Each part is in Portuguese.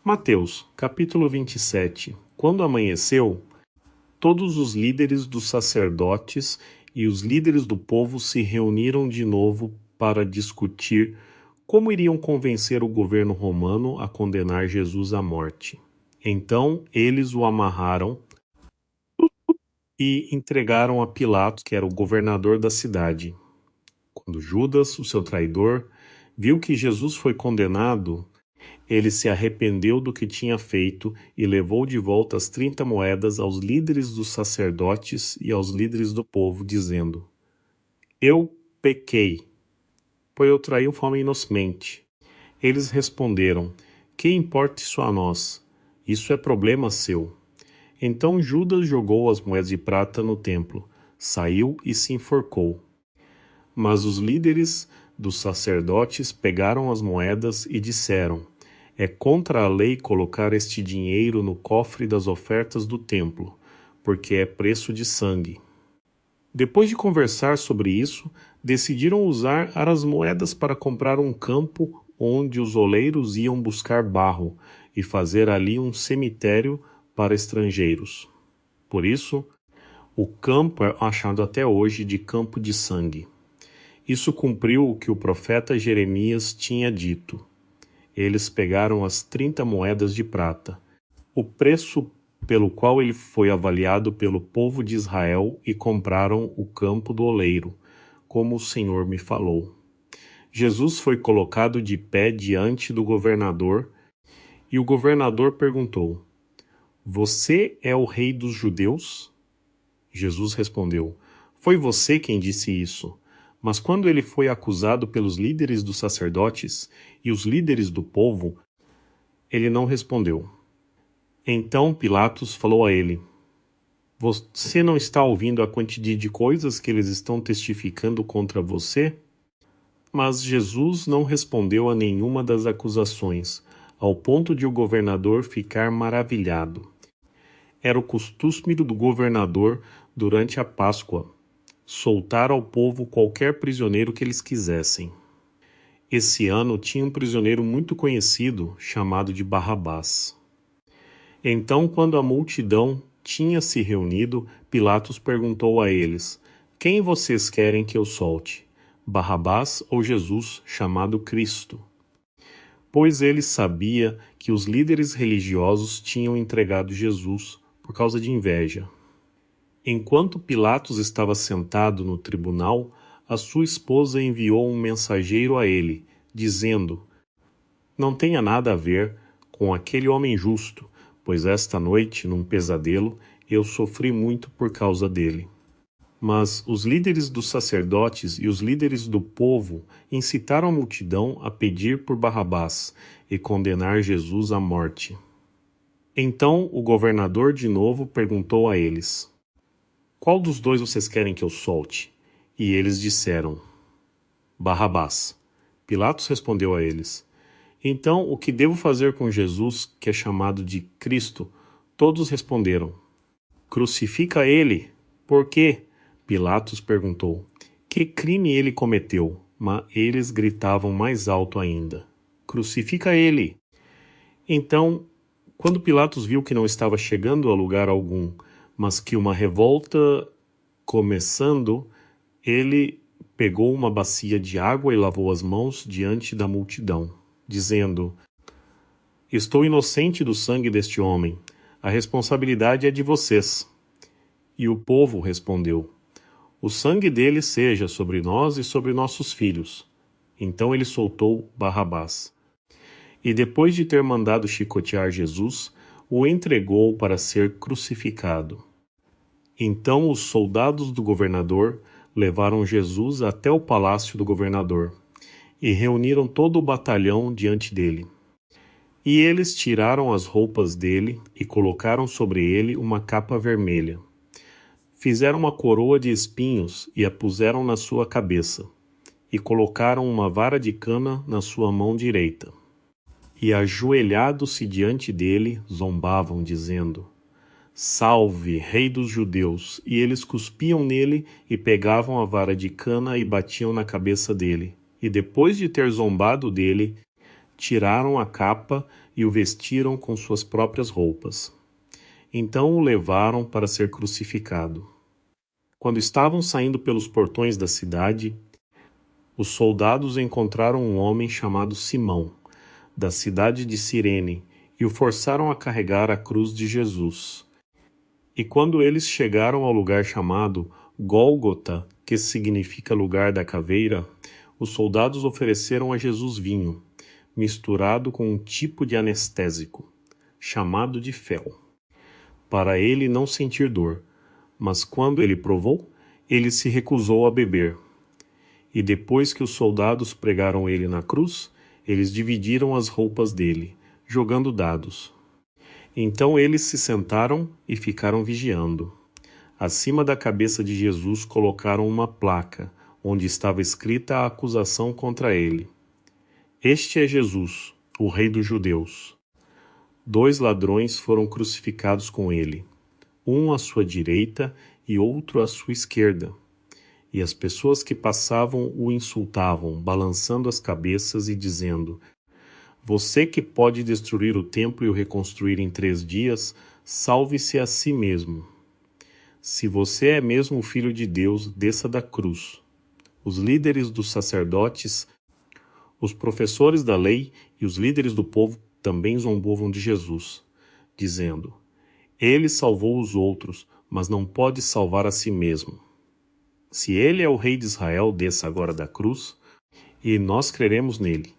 Mateus, capítulo 27. Quando amanheceu, todos os líderes dos sacerdotes e os líderes do povo se reuniram de novo para discutir como iriam convencer o governo romano a condenar Jesus à morte. Então eles o amarraram e entregaram a Pilatos, que era o governador da cidade. Quando Judas, o seu traidor, viu que Jesus foi condenado, ele se arrependeu do que tinha feito e levou de volta as 30 moedas aos líderes dos sacerdotes e aos líderes do povo, dizendo: Eu pequei, pois eu traí um homem inocente. Eles responderam: Que importa isso a nós? Isso é problema seu. Então Judas jogou as moedas de prata no templo, saiu e se enforcou. Mas os líderes dos sacerdotes pegaram as moedas e disseram: É contra a lei colocar este dinheiro no cofre das ofertas do templo, porque é preço de sangue. Depois de conversar sobre isso, decidiram usar as moedas para comprar um campo onde os oleiros iam buscar barro e fazer ali um cemitério para estrangeiros. Por isso, o campo é chamado até hoje de Campo de Sangue. Isso cumpriu o que o profeta Jeremias tinha dito. Eles pegaram as 30 moedas de prata, o preço pelo qual ele foi avaliado pelo povo de Israel, e compraram o campo do oleiro, como o Senhor me falou. Jesus foi colocado de pé diante do governador, e o governador perguntou: Você é o rei dos judeus? Jesus respondeu: Foi você quem disse isso. Mas quando ele foi acusado pelos líderes dos sacerdotes e os líderes do povo, ele não respondeu. Então Pilatos falou a ele: Você não está ouvindo a quantidade de coisas que eles estão testificando contra você? Mas Jesus não respondeu a nenhuma das acusações, ao ponto de o governador ficar maravilhado. Era o costume do governador, durante a Páscoa, soltar ao povo qualquer prisioneiro que eles quisessem. Esse ano tinha um prisioneiro muito conhecido, chamado de Barrabás. Então, quando a multidão tinha se reunido, Pilatos perguntou a eles: Quem vocês querem que eu solte? Barrabás ou Jesus, chamado Cristo? Pois ele sabia que os líderes religiosos tinham entregado Jesus por causa de inveja. Enquanto Pilatos estava sentado no tribunal, a sua esposa enviou um mensageiro a ele, dizendo: Não tenha nada a ver com aquele homem justo, pois esta noite, num pesadelo, eu sofri muito por causa dele. Mas os líderes dos sacerdotes e os líderes do povo incitaram a multidão a pedir por Barrabás e condenar Jesus à morte. Então o governador de novo perguntou a eles: Qual dos dois vocês querem que eu solte? E eles disseram: Barrabás. Pilatos respondeu a eles: Então o que devo fazer com Jesus, que é chamado de Cristo? Todos responderam: Crucifica ele. Por quê? Pilatos perguntou: Que crime ele cometeu? Mas eles gritavam mais alto ainda: Crucifica ele! Então, quando Pilatos viu que não estava chegando a lugar algum, mas que uma revolta começando, ele pegou uma bacia de água e lavou as mãos diante da multidão, dizendo: Estou inocente do sangue deste homem. A responsabilidade é de vocês. E o povo respondeu: O sangue dele seja sobre nós e sobre nossos filhos. Então ele soltou Barrabás. E depois de ter mandado chicotear Jesus, o entregou para ser crucificado. Então os soldados do governador levaram Jesus até o palácio do governador e reuniram todo o batalhão diante dele. E eles tiraram as roupas dele e colocaram sobre ele uma capa vermelha. Fizeram uma coroa de espinhos e a puseram na sua cabeça, e colocaram uma vara de cana na sua mão direita. E ajoelhados-se diante dele, zombavam, dizendo: Salve, Rei dos Judeus! E eles cuspiam nele e pegavam a vara de cana e batiam na cabeça dele. E depois de ter zombado dele, tiraram a capa e o vestiram com suas próprias roupas. Então o levaram para ser crucificado. Quando estavam saindo pelos portões da cidade, os soldados encontraram um homem chamado Simão, da cidade de Cirene, e o forçaram a carregar a cruz de Jesus. E quando eles chegaram ao lugar chamado Gólgota, que significa lugar da caveira, os soldados ofereceram a Jesus vinho, misturado com um tipo de anestésico, chamado de fel, para ele não sentir dor. Mas quando ele provou, ele se recusou a beber. E depois que os soldados pregaram ele na cruz, eles dividiram as roupas dele, jogando dados. Então eles se sentaram e ficaram vigiando. Acima da cabeça de Jesus colocaram uma placa, onde estava escrita a acusação contra ele. Este é Jesus, o Rei dos Judeus. 2 ladrões foram crucificados com ele, um à sua direita e outro à sua esquerda. E as pessoas que passavam o insultavam, balançando as cabeças e dizendo: Você que pode destruir o templo e o reconstruir em 3 dias, salve-se a si mesmo. Se você é mesmo o Filho de Deus, desça da cruz. Os líderes dos sacerdotes, os professores da lei e os líderes do povo também zombavam de Jesus, dizendo: Ele salvou os outros, mas não pode salvar a si mesmo. Se ele é o Rei de Israel, desça agora da cruz, e nós creremos nele.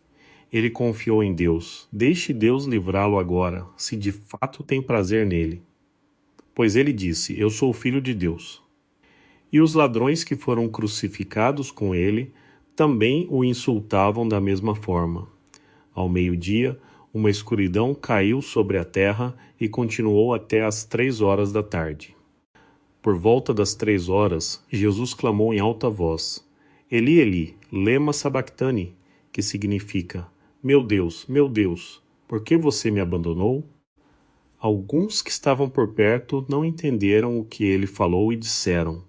Ele confiou em Deus. Deixe Deus livrá-lo agora, se de fato tem prazer nele. Pois ele disse: Eu sou o Filho de Deus. E os ladrões que foram crucificados com ele também o insultavam da mesma forma. Ao meio-dia, uma escuridão caiu sobre a terra e continuou até às 3 horas da tarde. Por volta das 3 horas, Jesus clamou em alta voz: Eli, Eli, lema sabachthani, que significa: meu Deus, por que você me abandonou? Alguns que estavam por perto não entenderam o que ele falou e disseram: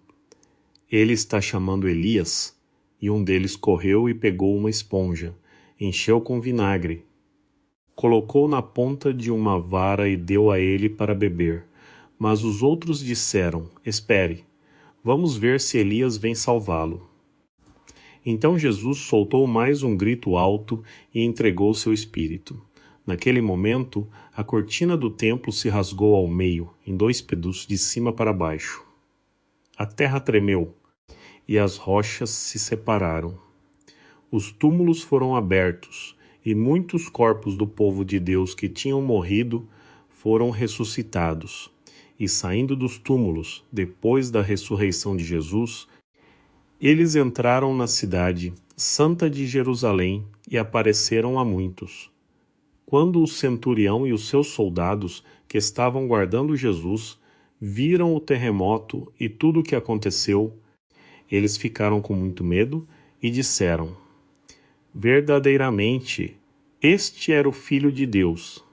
Ele está chamando Elias. E um deles correu e pegou uma esponja, encheu com vinagre, colocou na ponta de uma vara e deu a ele para beber. Mas os outros disseram: Espere, vamos ver se Elias vem salvá-lo. Então Jesus soltou mais um grito alto e entregou seu espírito. Naquele momento, a cortina do templo se rasgou ao meio, em 2 pedaços de cima para baixo. A terra tremeu e as rochas se separaram. Os túmulos foram abertos e muitos corpos do povo de Deus que tinham morrido foram ressuscitados. E saindo dos túmulos, depois da ressurreição de Jesus, eles entraram na cidade santa de Jerusalém e apareceram a muitos. Quando o centurião e os seus soldados, que estavam guardando Jesus, viram o terremoto e tudo o que aconteceu, eles ficaram com muito medo e disseram: Verdadeiramente, este era o Filho de Deus.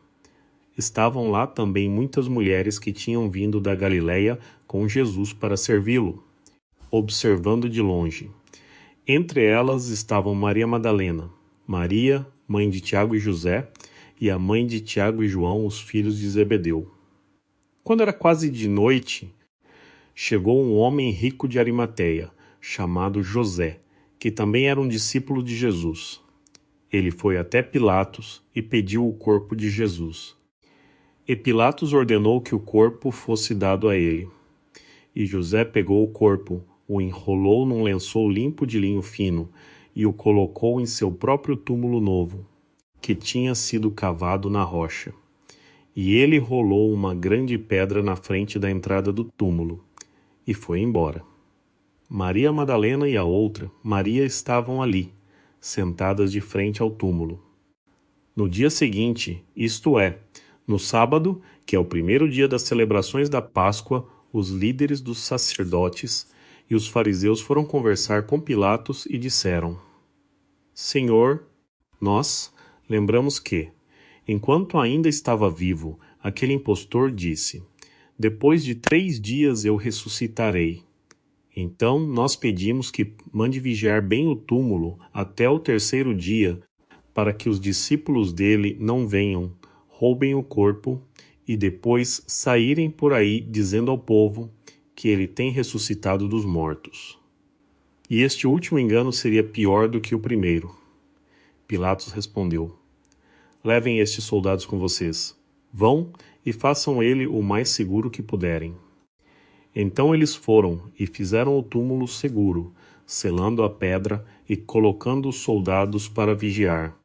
Estavam lá também muitas mulheres que tinham vindo da Galiléia com Jesus para servi-lo, observando de longe. Entre elas estavam Maria Madalena, Maria, mãe de Tiago e José, e a mãe de Tiago e João, os filhos de Zebedeu. Quando era quase de noite, chegou um homem rico de Arimateia, chamado José, que também era um discípulo de Jesus. Ele foi até Pilatos e pediu o corpo de Jesus. E Pilatos ordenou que o corpo fosse dado a ele. E José pegou o corpo, o enrolou num lençol limpo de linho fino e o colocou em seu próprio túmulo novo, que tinha sido cavado na rocha. E ele rolou uma grande pedra na frente da entrada do túmulo e foi embora. Maria Madalena e a outra, Maria, estavam ali, sentadas de frente ao túmulo. No dia seguinte, isto é, no sábado, que é o primeiro dia das celebrações da Páscoa, os líderes dos sacerdotes e os fariseus foram conversar com Pilatos e disseram: Senhor, nós lembramos que, enquanto ainda estava vivo, aquele impostor disse: Depois de 3 dias eu ressuscitarei. Então nós pedimos que mande vigiar bem o túmulo até o 3º dia, para que os discípulos dele não venham, roubem o corpo e depois saírem por aí dizendo ao povo que ele tem ressuscitado dos mortos. E este último engano seria pior do que o primeiro. Pilatos respondeu: levem estes soldados com vocês. Vão e façam ele o mais seguro que puderem. Então eles foram e fizeram o túmulo seguro, selando a pedra e colocando os soldados para vigiar.